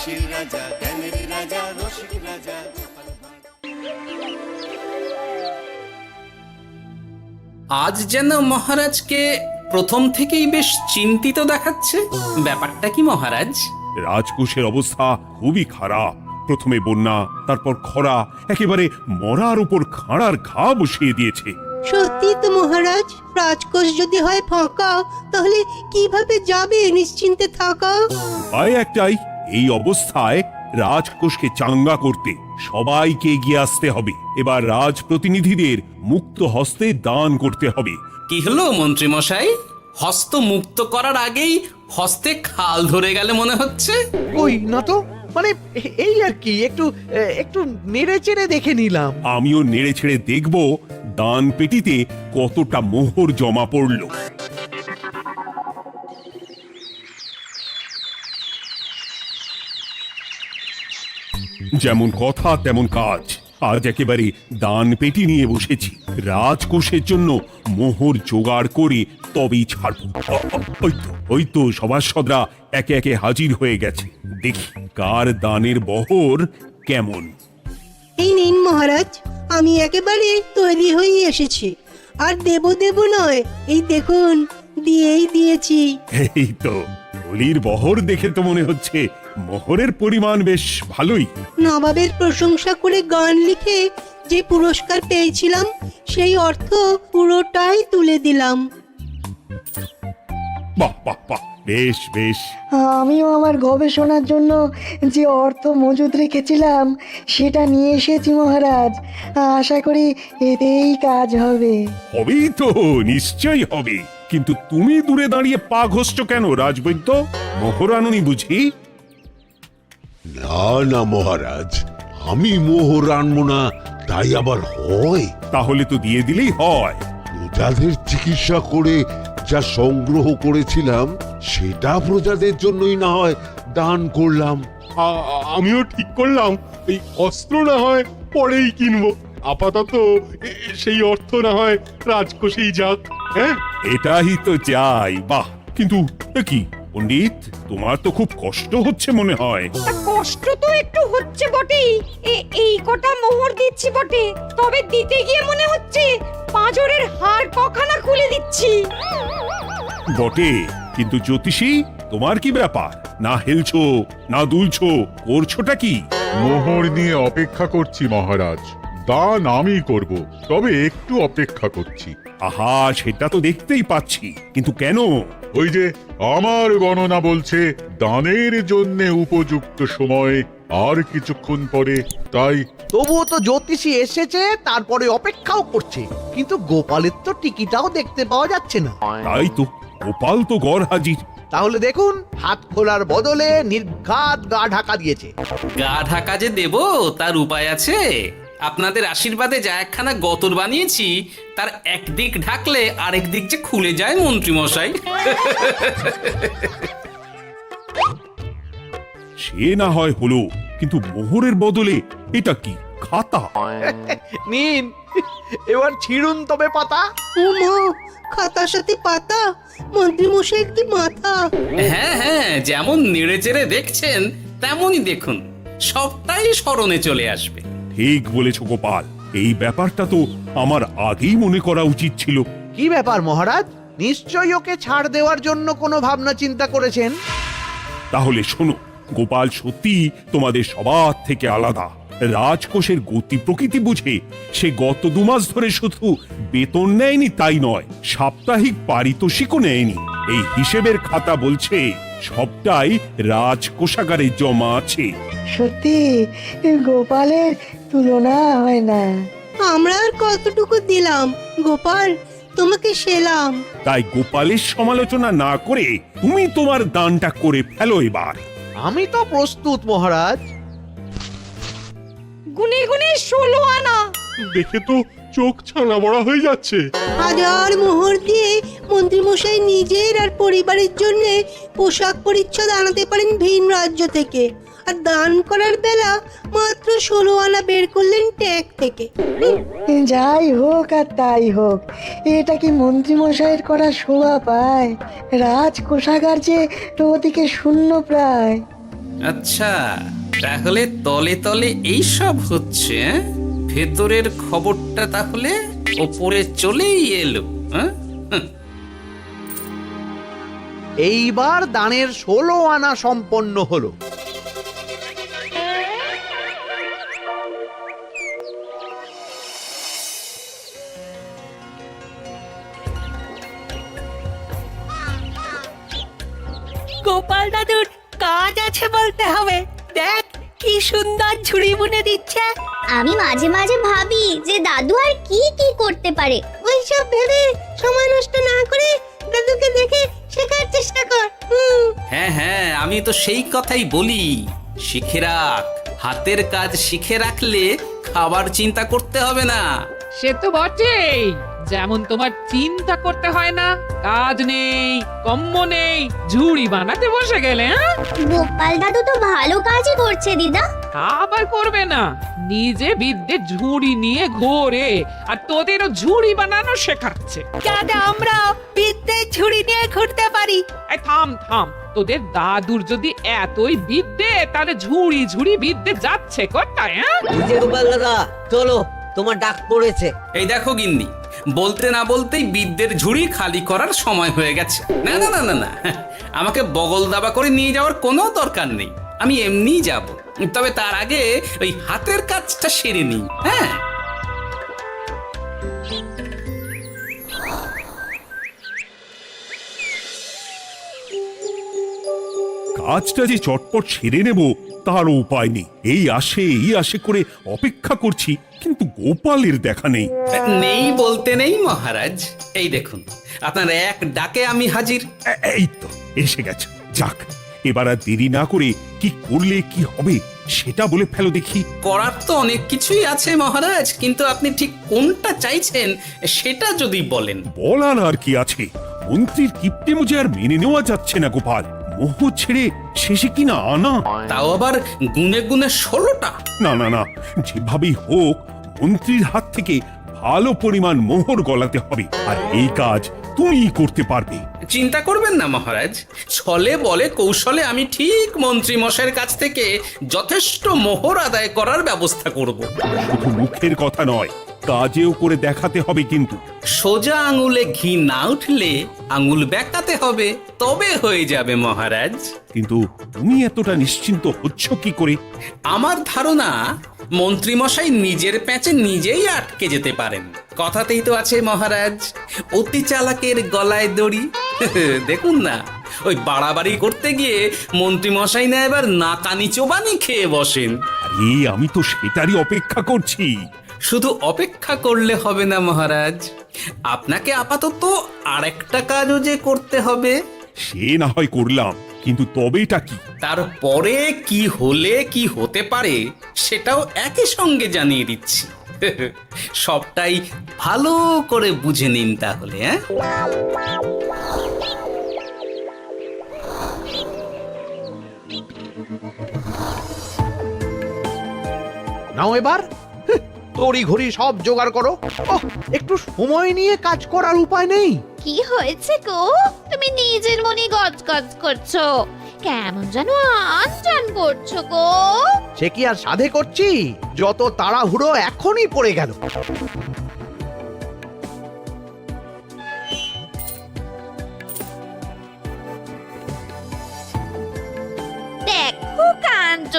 হাসির রাজা, জ্ঞানের রাজা, রসিক রাজা। আজ যেন মহারাজকে প্রথম থেকেই বেশ চিন্তিত দেখাচ্ছে। ব্যাপারটা কি মহারাজ? রাজকোষের অবস্থা খুবই খারাপ। প্রথমে বন্যা, তারপর খরা, একেবারে মরার উপর খাঁড়ার ঘা বসিয়ে দিয়েছে। সত্যি তো মহারাজ, রাজকোষ যদি হয় ফাঁকা, তাহলে কিভাবে যাবে নিশ্চিন্তে থাকা? উপায় একটাই, এই অবস্থায় রাজকোষকে চাঙ্গা করতে সবাইকে এগিয়ে আসতে হবে। এবার রাজপ্রতিনিধিদের মুক্ত হস্তে দান করতে হবে। কি হলো মন্ত্রী মশাই, হস্ত মুক্ত করার আগেই হস্তে খাল ধরে গেলে মনে হচ্ছে। ওই না তো, মানে এই আর কি, একটু একটু নেড়ে চেড়ে দেখে নিলাম। আমিও নেড়ে ছেড়ে দেখব দান পেটিতে কতটা মোহর জমা পড়ল। যেমন কথা তেমন কাজ। আজ একেবারে দান পেটি নিয়ে বসেছি। রাজকোষের জন্য মোহর জোগাড় করে তবেই ছাড়ব। ওই তো সভাসদরা একে একে হাজির হয়ে গেছে। দেখি কার দানের বহর কেমন। এই নিন মহারাজ, আমি একেবারে তৈরি হয়ে এসেছি। আর দেব দেব নয়, এই দেখুন দিয়েই দিয়েছি। এই তো বলির বহর দেখে তো মনে হচ্ছে মোহরের পরিমাণ বেশ ভালোই। নবাবের প্রশংসা করে গান লিখে যে পুরস্কার পেয়েছিলাম, সেই অর্থ পুরোটাই তুলে দিলাম। বাহ বাহ বাহ, বেশ বেশ। আমিও আমার গবেষণার জন্য যে অর্থ মজুদ রেখেছিলাম সেটা নিয়ে এসেছি মহারাজ। আশা করি এতেই কাজ হবে। হবেই তো, নিশ্চয়ই হবে। কিন্তু তুমি দূরে দাঁড়িয়ে পা ঘষছো কেন রাজবৈদ্য? মোহর আনুনি বুঝি? না না মহারাজ, আমি মোহর আনবো না তাই আবার হয়? তাহলে তো দিয়ে দিলেই হয়। প্রজাদের চিকিৎসা করে যা সংগ্রহ করেছিলাম সেটা প্রজাদের জন্যই না হয় দান করলাম। আমিও ঠিক করলাম, এই অস্ত্র না হয় পরেই কিনবো। আপাতত সেই অর্থ না হয় রাজকোষেই যাক। হ্যাঁ, এটাই তো চাই। বাহ, কিন্তু কি পণ্ডিত, তোমার তো খুব কষ্ট হচ্ছে মনে হয়। কষ্ট তো একটু হচ্ছে বটেই। এই কটা মোহর দিচ্ছি বটে, তবে দিতে গিয়ে মনে হচ্ছে পাঁজরের হাড় কখানা খুলে দিচ্ছি। বটে, কিন্তু জ্যোতিষী তোমার কি ব্যাপার? না হেলছো না দুলছো, করছোটা কি? মোহর নিয়ে অপেক্ষা করছি মহারাজ। দান আমি করব, তবে একটু অপেক্ষা করছি। আহা, সেটা তো দেখতেই পাচ্ছি, কিন্তু কেন? ওই যে আমার গণনা বলছে দানের জন্য উপযুক্ত সময় আর কিছুক্ষণ পরে, তাই। তবুও তো জ্যোতিষী এসেছে, তারপরে অপেক্ষাও করছে, কিন্তু গোপালের তো টিকিটাও দেখতে পাওয়া যাচ্ছে না। তাই তো, গোপাল তো গড় হাজির। তাহলে দেখুন, হাত খোলার বদলে নির্ঘাত গা ঢাকা দিয়েছে। গা ঢাকা যে দেব তার উপায় আছে। আপনাদের আশীর্বাদে যা একখানা গতর বানিয়েছি, তার একদিক ঢাকলে আরেক দিক যে খুলে যায় মন্ত্রী মশাই। সে না হয় হলো, কিন্তু মোহরের বদলে এটা কি? খাতা? নিন, এবার ছিড়ুন তবে পাতা। উমা, খাতার সাথে পাতা! মন্ত্রী মশাই কি মাথা! হ্যাঁ হ্যাঁ, যেমন নেড়ে চেড়ে দেখছেন তেমনই দেখুন, সবটাই স্মরণে চলে আসবে। ঠিক বলেছ গোপাল, এই ব্যাপারটা তো আমার আগেই মনে করা উচিত ছিল। কি ব্যাপার মহারাজ, নিশ্চয়ই ওকে ছাড় দেওয়ার জন্য কোনো ভাবনা চিন্তা করেছেন। তাহলে শোনো, গোপাল সত্যি তোমাদের সবার থেকে আলাদা। রাজকোষের গতি প্রকৃতি বুঝে সে গত 2 মাস ধরে শুধু বেতন নেয়নি তাই নয়, সাপ্তাহিক পারিতোষিকও নেয়নি। এই হিসেবের খাতা বলছে সবটাই রাজকোষাগারে জমা আছে। সত্যি গোপালের তুলনা হয় না। আমরা আর কতটুকু দিলাম গোপাল, তোমাকে সেলাম। তাই গোপালের সমালোচনা না করে তুমি তোমার দানটা করে ফেলো এবার। আমি তো প্রস্তুত মহারাজ। গুনে গুনে 16 আনা। দেখে তো চোখ ছানা বড়া হয়ে যাচ্ছে। হাজার মোহর দিয়ে মন্ত্রী মশাই নিজের আর পরিবারের জন্য পোশাক পরিচ্ছদ আনাতে পারেন ভিন রাজ্য থেকে, আর দান করার বেলা মাত্র 16 আনা বের করলেন ট্যাগ থেকে। যাই হোক আর তাই হোক, এটা কি মন্ত্রীমশাইয়ের করা শোভা পায়? রাজকোষাগার যে ওদিকে শূন্য প্রায়। আচ্ছা, তাহলে তলে তলে এই সব হচ্ছে, হ্যাঁ? ভেতরের খবরটা তাহলে ওপরে চলেই এলো, হ্যাঁ? এইবার দানের 16 আনা সম্পন্ন হলো। গোপাল দাদুর কাজ আছে বলতে হবে। দেখ কি সুন্দর ঝুড়ি বুনে দিচ্ছে। আমি মাঝে মাঝে ভাবি যে দাদু আর কি কি করতে পারে। ওইসব ভেবে সময় নষ্ট না করে দাদুকে দেখে শেখার চেষ্টা কর। হ্যাঁ হ্যাঁ, আমি তো সেই কথাই বলি, শিখে রাখ। হাতের কাজ শিখে রাখলে খাবার চিন্তা করতে হবে না। সে তো বটেই, যেমন তোমার চিন্তা করতে হয় না, কাজ নেই, কম্ম নেই, ঝুড়ি বানাতে বসে গেলে। হ্যাঁ, গোপাল দাদু তো ভালো কাজই করছে দিদা। আবার করবে না, নিজে বিদ্যে ঝুড়ি নিয়ে ঘোরে আর তোদেরও ঝুড়ি বানানো শেখাচ্ছে। যাতে আমরা বিদ্যে ঝুড়ি নিয়ে ঘুরতে পারি। এই থাম থাম, তোদের দাদুর যদি এতই বিদ্যে, তাহলে ঝুড়ি ঝুড়ি বিদ্যে যাচ্ছে কোথায়? হ্যাঁ, গোপাল দাদা চলো, তোমার ডাক পড়েছে। এই দেখো গিন্নি, বলতে না বলতেই বিদ্যের ঝুড়ি খালি করার সময় হয়ে গেছে। না না না না না, আমাকে বগল দাবা করে নিয়ে যাওয়ার কোনো দরকার নেই, আমি এমনিই যাব। তবে তার আগে ওই হাতের কাজটা সেরে নিই। হ্যাঁ, কাজটা যে চটপট সেরে নেব তারও উপায় নেই। এই আসে করে অপেক্ষা করছি, কিন্তু গোপালের দেখা নেই। নেই বলতে নেই মহারাজ, এই দেখুন আপনার এক ডাকে আমি হাজির। এই তো এসে গেছে। যাক, এবার আর দেরি না করে কি করলে কি হবে সেটা বলে ফেলো দেখি। করার তো অনেক কিছুই আছে মহারাজ, কিন্তু আপনি ঠিক কোনটা চাইছেন সেটা যদি বলেন। বলার আর কি আছে, মন্ত্রীর কিপ্টে মুজে আর মেনে নেওয়া যাচ্ছে না গোপাল। মোহ ছেড়ে শেষে কিনা আনা। তাও আবার গুনে গুনে 16টা। না না না, যেভাবেই হোক মন্ত্রীর হাত থেকে ভালো পরিমাণ মোহর গলাতে হবে, আর এই কাজ তুমিই করতে পারবে। চিন্তা করবেন না মহারাজ, ছলে বলে কৌশলে আমি ঠিক মন্ত্রী মশাইয়ের কাছ থেকে যথেষ্ট মোহর আদায় করার ব্যবস্থা করব। শুধু মুখের কথা নয়, কাজেও করে দেখাতে হবে কিন্তু। সোজা আঙুলে ঘি না উঠলে আঙুল বেঁকাতে হবে, তবে হয়ে যাবে মহারাজ। কিন্তু তুমি এতটা নিশ্চিন্ত হচ্ছ কি করে? আমার ধারণা মন্ত্রী মশাই নিজের প্যাঁচে নিজেই আটকে যেতে পারেন। কথাতেই তো আছে মহারাজ, অতি চালাকের গলায় দড়ি। দেখুন না, ওই বাড়াবাড়ি করতে গিয়ে মন্ত্রী মশাই না এবার নাকানি চোবানি খেয়ে বসেন। আরে আমি তো সেটারই অপেক্ষা করছি। শুধু অপেক্ষা করলে হবে না মহারাজ, আপনাকে আপাতত আরেকটা কাজও যে করতে হবে। সে না হয় করলাম, কিন্তু তবেটা কি? তারপরে কি হলে কি হতে পারে সেটাও একই সঙ্গে জানিয়ে দিচ্ছি। সবটাই ভালো করে বুঝে নিন তাহলে। হ্যাঁ, নাও এবার তড়ি ঘড়ি সব জোগাড় করো। ওহ, একটু সময় নিয়ে কাজ করার উপায় নেই? কি হয়েছে গো, তুমি নিজের মনে গজগজ করছো, কেমন যেন আনজান করছো গো। সে কি আর সাধে করছি, যত তাড়াহুড়ো এখনই পড়ে গেল। দেখো কাণ্ড,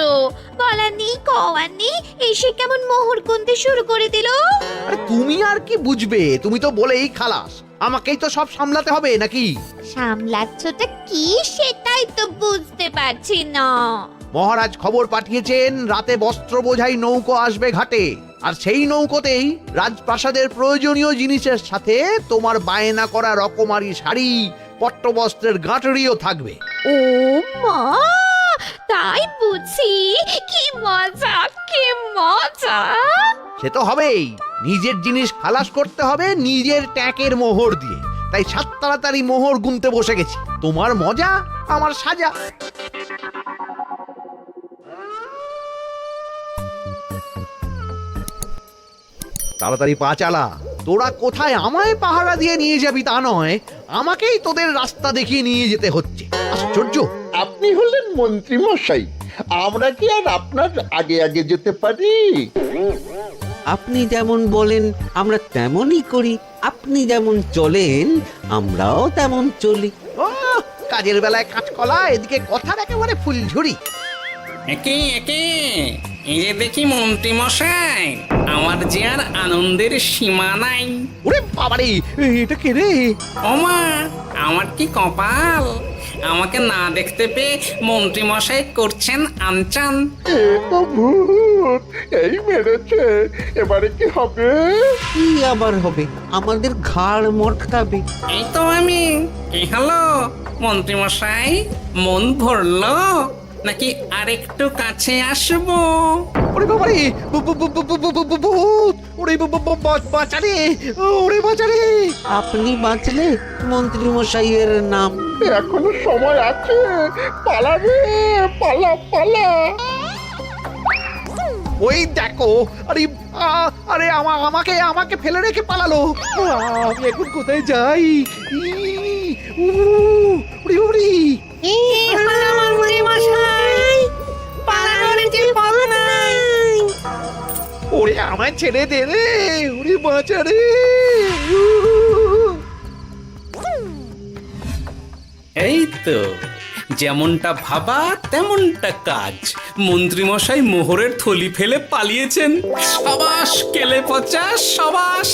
বলার নেই কওয়ার নেই, এসে কেমন মোহর গুনতে শুরু করে দিল। আরে তুমি আর কি বুঝবে, তুমি তো বলেই খালাস, আমাকেই তো সব সামলাতে হবে নাকি? সামলাচ্ছটা কি সেটাই তো বুঝতে পারছি না। মহারাজ খবর পাঠিয়েছেন রাতে বস্ত্র বোঝাই নৌকো আসবে ঘাটে, আর সেই নৌকোতেই রাজপ্রাসাদের প্রয়োজনীয় জিনিসের সাথে তোমার বায়না করা রকমারি শাড়ি, পট্টবস্ত্রের গাঁটরিও থাকবে। ও মা, তাই বুঝি, কি মজা কি মজা। সে তো হবেই, নিজের জিনিস খালাস করতে হবে নিজের ট্যাঁকের মোহর দিয়ে, তাই সাত তাড়াতাড়ি মোহর গুনতে বসে গেছি। তোমার মজা আমার সাজা। তাড়াতাড়ি পা চালা, তোরা কোথায় আমায় পাহারা দিয়ে নিয়ে যাবি তা নয়, আমাকেই তোদের রাস্তা দেখিয়ে নিয়ে যেতে হচ্ছে। আশ্চর্য। আপনি হলেন মন্ত্রী মশাই, আমরা কি আর আপনার আগে আগে যেতে পারি? আপনি যেমন বলেন আমরা তেমনই করি, আপনি যেমন চলেন আমরাও তেমন চলি। ও কাজের বেলায় কাঁচকলা, এদিকে কথার একেবারে ফুলঝুরি। একে একে এই যে দেখি মন্ত্রী মশাই, আমার যে আর আনন্দের সীমা নাই। ওরে বাবারে, এটা কে রে? ওমা, আমার কি কপাল! আমাকে না দেখতে পেয়ে মন্ত্রী মশাই করছেন আনচান। এ তো ভূত, এই মেরেছে, এবারে কি হবে? কি আবার হবে, আমাদের ঘাড় মটকাবে। এই তো আমি। কি হলো মন্ত্রী মশাই, মন ভরলো নাকি আরেকটু কাছে আসবো? ওরে বাবারে, ভূত! ওরে বাঁচারে, ওরে বাঁচারে! আপনি বাঁচলে মন্ত্রী মশাইয়ের নাম। এখনো সময় আছে, পালাবে, পালা পালা। ওই দেখো, আরে আরে আমাকে আমাকে ফেলে রেখে পালালো। আমি এখন কোথায় যাই? উড়ি উড়ি। ওরে আমায় ছেড়ে দে রে, উড়ি বাঁচা রে। এই তো, যেমনটা ভাবা তেমনটা কাজ। মন্ত্রী মশাই মোহরের থলি ফেলে পালিয়েছেন। সাবাস কেলে পচা, সাবাস!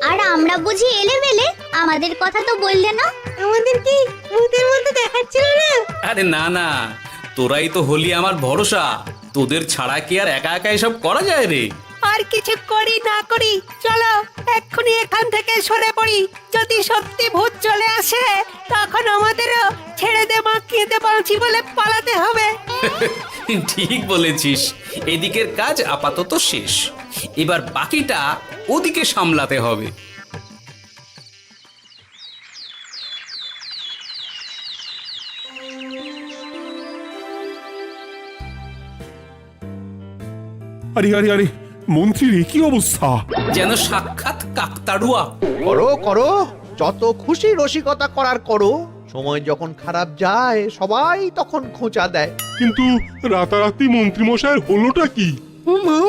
আর আমরা বুঝি এলেবেলে, আমাদের কথা তো বললে না। আমাদের কি ভূতের মতো দেখাচ্ছিল না? আরে না না, তোরাই তো হলি আমার ভরসা। তোদের ছাড়া কি আর একা একা এসব করা যায় রে? আর কিছু করি না করি, চলো এক্ষুনি এখান থেকে সরে পড়ি। যদি সত্যি ভূত চলে আসে তখন আমাদেরও ছেড়ে দে মাখিয়ে দে বাঁচি বলে পালাতে হবে। ঠিক বলেছিস। এদিকের কাজ আপাতত শেষ, এবার বাকিটা ওদিকে সামলাতে হবে। আরে আরে আরে, মন্ত্রীর এ কি অবস্থা! যেন সাক্ষাৎ কাকতাড়ুয়া। করো করো, যত খুশি রসিকতা করার করো। সময় যখন খারাপ যায় সবাই তখন খোঁচা দেয়। কিন্তু রাতারাতি মন্ত্রী মশাইয়ের হলোটা কি? মা,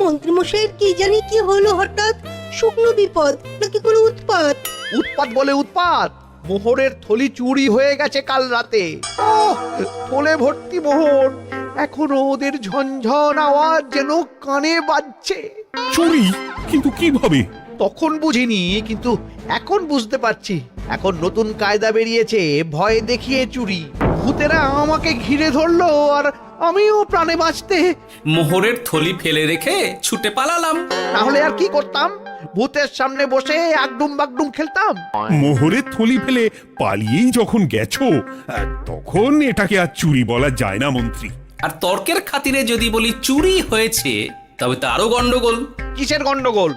মন্ত্রী মশাইয়ের কি জানি কি হলো হঠাৎ? শুকনো বিপদ নাকি কোনো উৎপাত? উৎপাত বলে উৎপাত, মোহরের থলি চুরি হয়ে গেছে কাল রাতে। ওহ, থলে ভর্তি মোহর, এখনো ওদের ঝনঝন আওয়াজ যেন কানে বাজছে। চুরি? কিন্তু কিভাবে? তখন বুঝিনি, কিন্তু এখন বুঝতে পারছি। এখন নতুন কায়দা বেরিয়েছে, ভয় দেখিয়ে চুরি। ভূতেরা আমাকে ঘিরে ধরলো আর আমিও প্রাণে বাঁচতে মোহরের থলি ফেলে রেখে ছুটে পালালাম। না হলে আর কি করতাম? ভূতের সামনে বসে আগডুম বাগডুম খেলতাম। মোহরের থলি ফেলে পালিয়েই যখন গেছো, তখন এটাকে আর চুরি বলা যায় না মন্ত্রী। আর তর্কের খাতিরে যদি বলি চুরি হয়েছে, তবে তো আরো গন্ডগোল। কিসের গন্ডগোল?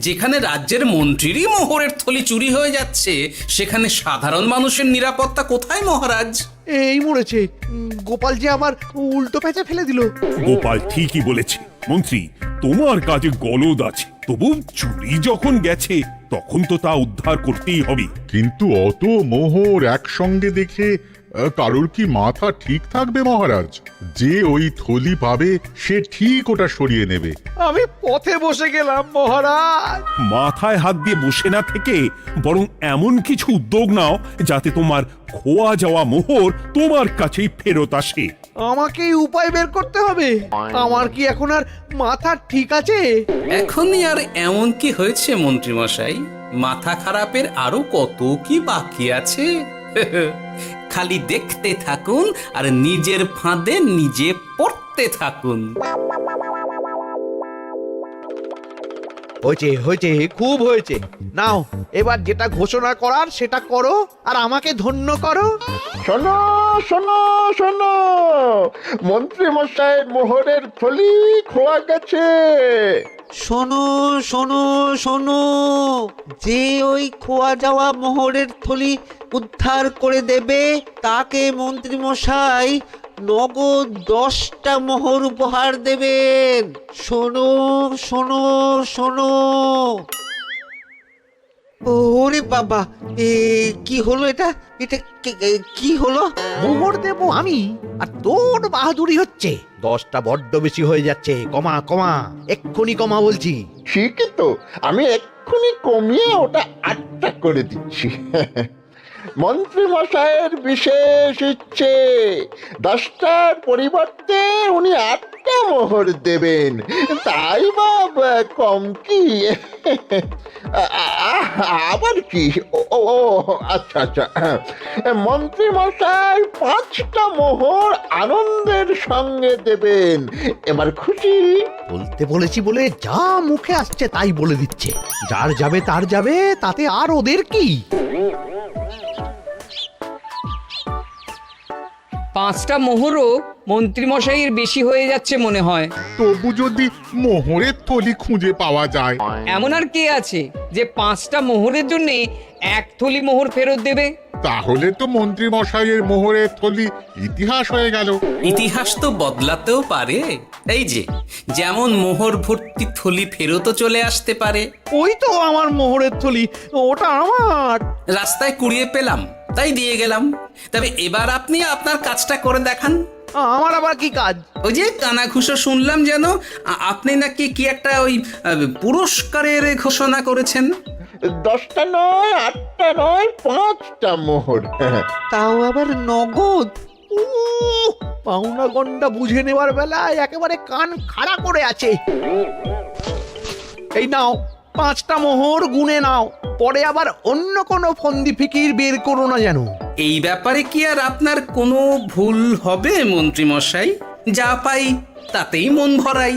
যেখানে রাজ্যের মন্ত্রীরই মোহরের থলি চুরি হয়ে যাচ্ছে, সেখানে সাধারণ মানুষের নিরাপত্তা কোথায় মহারাজ? এই মরেছে, গোপাল যে আবার উল্টো প্যাঁচে ফেলে দিল। গোপাল ঠিকই বলেছে মন্ত্রী, তোমার কাজে গলদ আছে, তবু চুরি যখন গেছে তখন তো তা উদ্ধার করতেই হবে। কিন্তু অত মোহর একসঙ্গে দেখে কারোর কি মাথা ঠিক থাকবে মহারাজ? যে ওই থলি পাবে সে ঠিক ওটা সরিয়ে নেবে। আমি পথে বসে গেলাম মহারাজ। মাথায় হাত দিয়ে বসে না থেকে বরং এমন কিছু উদ্যোগ নাও যাতে তোমার খোয়া যাওয়া মোহর তোমার কাছেই ফেরত আসে। আমাকেই উপায় বের করতে হবে। আমার কি এখন আর মাথা ঠিক আছে? এখনই আর এমন কি হয়েছে মন্ত্রী মশাই? মাথা খারাপের আরো কত কি বাকি আছে। খালি দেখতে থাকুন আর নিজের ফাঁদে নিজে পড়তে থাকুন। হয়েছে হয়েছে, খুব হয়েছে। নাও এবার যেটা ঘোষণা করার সেটা করো আর আমাকে ধন্য করো। শোনো শোনো শোনো, মন্ত্রী মশাইয়ের মোহরের থলি খোয়া গেছে। শোনো শোনো শোনো, যে ওই খোয়া যাওয়া মোহরের থলি উদ্ধার করে দেবে তাকে মন্ত্রী মশাই নগদ 10টা মোহর উপহার দেবেন। শোনো শোনো শোনো। ওরে বাবা, কি হলো এটা? এটা কি হলো? মোহর দেব আমি, আর তোর বাহাদুরি হচ্ছে। 10টা বড্ড বেশি হয়ে যাচ্ছে। কমা কমা, এক্ষুনি কমা বলছি। ঠিকই তো, আমি এক্ষুনি কমিয়ে ওটা 8টা করে দিচ্ছি। মন্ত্রী মশাইয়ের বিশেষ ইচ্ছে, 10টার পরিবর্তে উনি 8টা মোহর দেবেন, তাই বা কম কি? আবার কি? ও আচ্ছা আচ্ছা, মন্ত্রী মশাই 5টা মোহর আনন্দের সঙ্গে দেবেন। এবার খুশি? বলতে বলেছি বলে যা মুখে আসছে তাই বলে দিচ্ছে। যার যাবে তার যাবে, তাতে আর ওদের কি? 5টা মোহরও মন্ত্রীমশাইয়ের বেশি হয়ে যাচ্ছে মনে হয়। তবু যদি মোহরের থলি খুঁজে পাওয়া যায়। এমন আর কে আছে যে 5টা মোহরের জন্য 1 থলি মোহর ফেরত দেবে? তাহলে তো মন্ত্রী মশাইয়ের মোহরের থলি ইতিহাস হয়ে গেল। ইতিহাস তো বদলাতেও পারে। এই যে, যেমন মোহর ভর্তি থলি ফেরতও চলে আসতে পারে। ওই তো আমার মোহরের থলি, ওটা আমার। রাস্তায় কুড়িয়ে পেলাম, তাই দিয়ে গেলাম। তবে এবার আপনি আপনার কাজটা করে দেখান। আমার আবার কি কাজ? ওই যে কানাঘুষো শুনলাম যেন আপনি নাকি কি একটা ওই পুরস্কারের ঘোষণা করেছেন। 10টা নয়, 8টা নয়, 5টা মোহর। তাও আবার নগদ? পাওনা গন্ডা বুঝে নেওয়ার বেলায় একেবারে কান খাড়া করে আছে। এই নাও 5টা মোহর, গুনে নাও। পরে আবার অন্য কোনো ফন্দি ফিকির বের করো না যেন। এই ব্যাপারে কি আর আপনার কোনো ভুল হবে মন্ত্রী মশাই? যা পাই তাতেই মন ভরাই।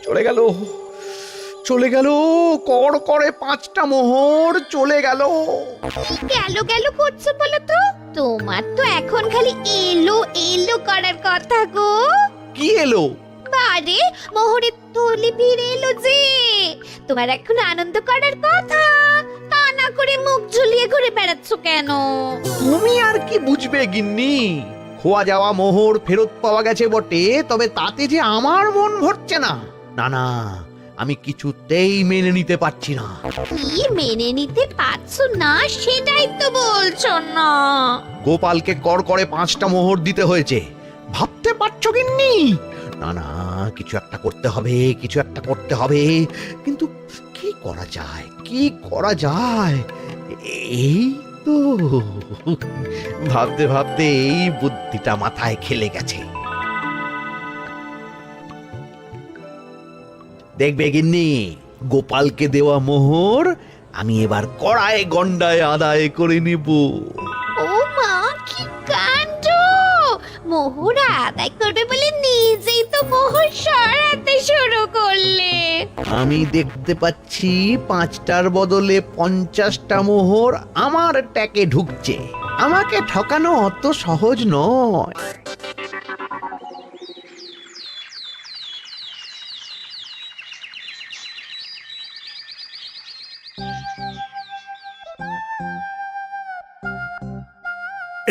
চলে গেল, চলে গেল, কর করে 5টা মোহর চলে গেল। গেল গেল করছো বলো তো? তোমার তো এখন খালি এলো এলো করার কথা গো। কি এলো? বারে, মোহরের থলি ফিরে এলো যে। তোমার এখন আনন্দ করার কথা, তা না করে মুখ ঝুলিয়ে ঘুরে বেড়াচ্ছ কেন? তুমি আর কি বুঝবে গিন্নি? খোয়া যাওয়া মোহর ফেরত পাওয়া গেছে বটে, তবে তাতে যে আমার মন ভরছে না। না না, আমি কিছুতেই মেনে নিতে পারছি না। কি মেনে নিতে পারছো না সেটাই তো বলছো না। গোপালকে কর করে 5টা মোহর দিতে হয়েছে, ভাবতে পারছো গিন্নি? না না, কিছু একটা করতে হবে, কিছু একটা করতে হবে। কিন্তু কি করা যায়, কি করা যায়? এই তো ভাবতে ভাবতে এই বুদ্ধিটা মাথায় খেলে গেছে। দেখবে গিন্নি, গোপালকে দেওয়া মোহর আমি এবার কড়ায় গন্ডায় আদায় করে নিব। ও মা, কি কাণ্ড! মোহর আদায় করবে বলে নিজেই তো মোহর সরাতে শুরু করলে। আমি দেখতে পাচ্ছি 5টার বদলে 50টা মোহর আমার ট্যাকে ঢুকছে। আমাকে ঠকানো অত সহজ নয়।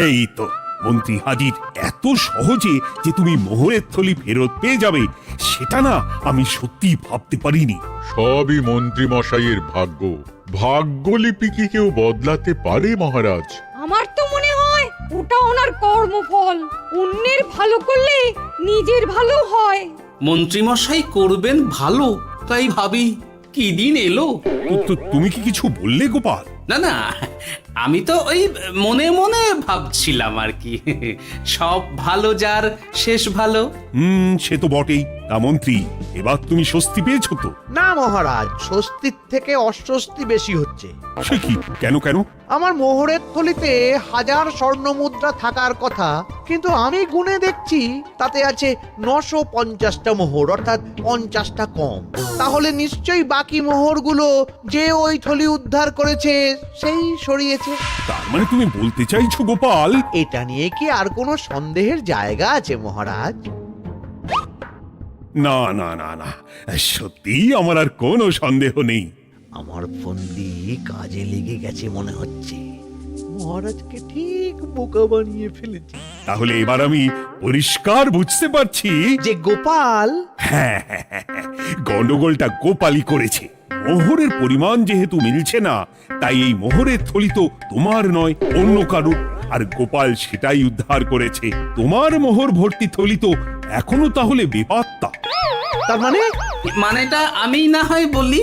এই তো মন্ত্রী হাজির। এত সহজে যে তুমি মোহরের থলি ফেরত পেয়ে যাবে, সেটা না আমি সত্যি ভাবতে পারিনি। সবই মন্ত্রী মশাইয়ের ভাগ্য। ভাগ্যলিপি কি কেউ বদলাতে পারে মহারাজ? আমার তো মনে হয় ওটা ওনার কর্মফল। অন্যের ভালো করলে নিজের ভালো হয়। মন্ত্রী মশাই করবেন ভালো, তাই ভাবি কি দিন এলো। তো তুমি কি কিছু বললে গোপাল? না না, আমি তো ওই মনে মনে ভাবছিলাম আর কি। সব ভালো যার শেষ ভালো। সে তো বটেই। তা মন্ত্রী, এবার তুমি স্বস্তি পেয়েছো তো? না মহারাজ, স্বস্তির থেকে অস্বস্তি বেশি হচ্ছে। সে কি? কেন কেন? আমার মোহরের থলিতে 1000 স্বর্ণ মুদ্রা থাকার কথা, কিন্তু আমি গুনে দেখছি তাতে আছে 950টা মোহর, অর্থাৎ 50টা কম। তাহলে নিশ্চয়ই বাকি মোহরগুলো যে ওই থলি উদ্ধার করেছে সেই সরিয়েছে। তার মানে তুমি বলতে চাইছো গোপাল? এটা নিয়ে কি আর কোনো সন্দেহের জায়গা আছে মহারাজ? না না না না, সত্যি আমার আর কোনো সন্দেহ নেই। আমার ফন্দি কাজে লেগে গেছে মনে হচ্ছে। মহারাজকে ঠিক বোকা বানিয়ে ফেলেছি। তাহলে এবার আমি পরিষ্কার বুঝতে পারছি যে গোপাল হ্যাঁ, গন্ডগোলটা গোপালই করেছে। মোহরের পরিমাণ যেহেতু মিলছে না, তাই এই মোহরের থলি তো তোমার নয়, অন্য কারুর। আর গোপাল সেটাই উদ্ধার করেছে। তোমার মোহর ভর্তি থলি তো এখনো তাহলে বেপাত্তা। তার মানে মানেটা আমি না হয় বলি,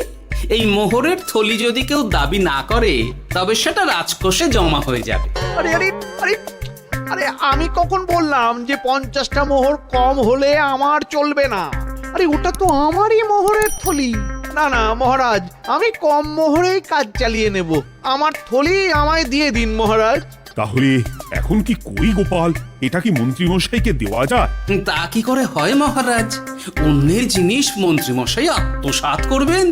এই মোহরের থলি যদি কেউ দাবি না করে তবে সেটা রাজকোষে জমা হয়ে যাবে। আরে আরে আরে আরে আমি কখন বললাম যে 50টা মোহর কম হলে আমার চলবে না? আরে ওটা তো আমারই মোহরের থলি। না না মহারাজ, আমি কম মোহরেই কাজ চালিয়ে নেব। আমার থলি আমায় দিয়ে দিন মহারাজ। তাহলে এখন কি করি গোপাল? এটা কি মন্ত্রীমশাইকে দেওয়া যায়? তা কি করে হয় মহারাজ? অন্যের জিনিস মন্ত্রীমশাই আত্মসাৎ করবেন,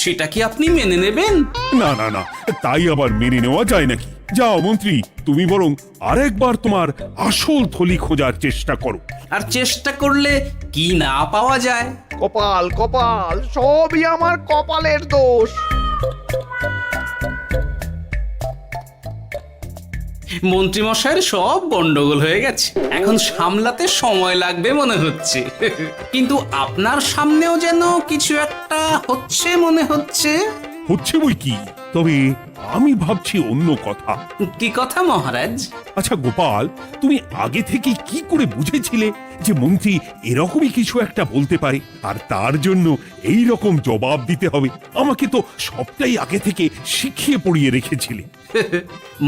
সেটা কি আপনি মেনে নেবেন? না না না, তাই আবার মেনে নেওয়া যায় নাকি? যাও মন্ত্রী, তুমি বরং আরেকবার তোমার আসল থলি খোঁজার চেষ্টা করো। আর চেষ্টা করলে কি না পাওয়া যায়? কপাল কপাল, সবই আমার কপালের দোষ। মন্ত্রীমশাইয়ের সব গন্ডগোল হয়ে গেছে, এখন সামলাতে সময় লাগবে মনে হচ্ছে। কিন্তু আপনার সামনেও যেন কিছু একটা হচ্ছে মনে হচ্ছে। হচ্ছে বই কি, তবে আমি ভাবছি অন্য কথা। কি কথা মহারাজ? আচ্ছা গোপাল, তুমি আগে থেকে কি করে বুঝেছিলে যে মন্ত্রী এরকমই কিছু একটা বলতে পারে, আর তার জন্য এই রকম জবাব দিতে হবে? আমাকে তো সবটাই আগে থেকে শিখিয়ে পড়িয়ে রেখেছিলে।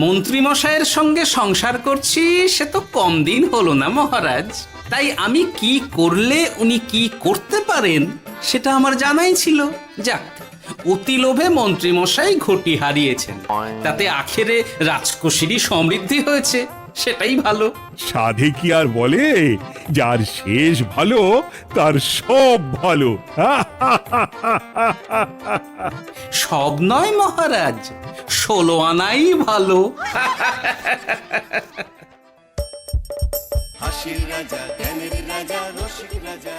মন্ত্রীমশাইয়ের সঙ্গে সংসার করছি সে তো কম দিন হলো না মহারাজ, তাই আমি কি করলে উনি কি করতে পারেন সেটা আমার জানাই ছিল। যাক, অতি লোভে মন্ত্রীমশাই ঘটি হারিয়েছেন, তাতে আখেরে রাজকোষেরই সমৃদ্ধি হয়েছে, সেটাই ভালো। সাধে কি আর বলে, যার শেষ ভালো তার সব ভালো। সব নয় মহারাজ, 16 আনাই ভালো। হাসির রাজা জ্ঞানের রাজা রসিক রাজা